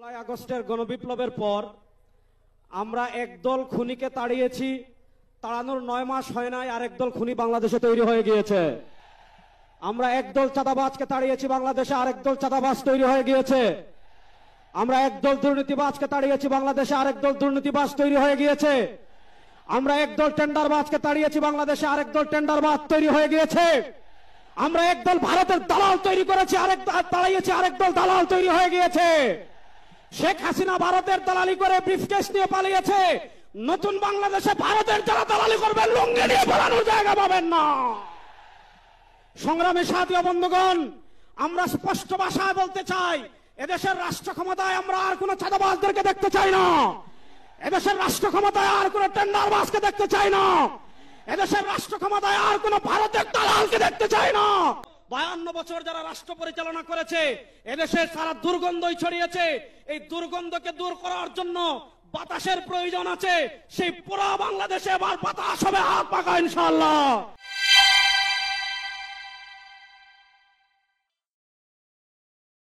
জুলাই আগস্টের গণবিপ্লবের পর আমরা একদল খুনিকে তাড়িয়েছি, তাড়ানোর 9 মাস হয় নাই আরেক দল খুনি বাংলাদেশে তৈরি হয়ে গিয়েছে। আমরা একদল চাঁদাবাজকে তাড়িয়েছি, বাংলাদেশে আরেক দল চাঁদাবাজ তৈরি হয়ে গিয়েছে। আমরা একদল দুর্নীতিবাজকে তাড়িয়েছি, বাংলাদেশে আরেক দল দুর্নীতিবাজ তৈরি হয়ে গিয়েছে। আমরা একদল টেন্ডারবাজকে তাড়িয়েছি, বাংলাদেশে আরেক দল টেন্ডারবাজ তৈরি হয়ে গিয়েছে। আমরা একদল ভারতের দালাল তৈরি করেছি, তাড়িয়েছি, আরেক দল দালাল তৈরি হয়ে গিয়েছে। শেখ হাসিনা ভারতের দালালি করে ব্রিফকেস নিয়ে পালিয়েছে। নতুন বাংলাদেশে ভারতের যারা দালালি করবে লুঙ্গি নিয়ে পালানোর জায়গা পাবেন না। সংগ্রামী সাথী ও বন্ধুগণ, আমরা স্পষ্ট ভাষায় বলতে চাই, এদেশের রাষ্ট্র ক্ষমতায় আমরা আর কোন চাঁদাবাজদেরকে দেখতে চাই না। এদেশের রাষ্ট্র ক্ষমতায় আর কোন টেন্ডারবাজকে দেখতে চাই না। এদেশের রাষ্ট্র ক্ষমতায় আর কোন ভারতের দালালকে দেখতে চাই না। 52 বছর যারা রাষ্ট্র পরিচালনা করেছে, এদেশের সারা দুর্গন্ধই ছড়িয়েছে। এই দুর্গন্ধকে দূর করার জন্য বাতাসের প্রয়োজন আছে। সেই পুরো বাংলাদেশে এবার বাতাস হবে হাত পাকা ইনশাআল্লাহ।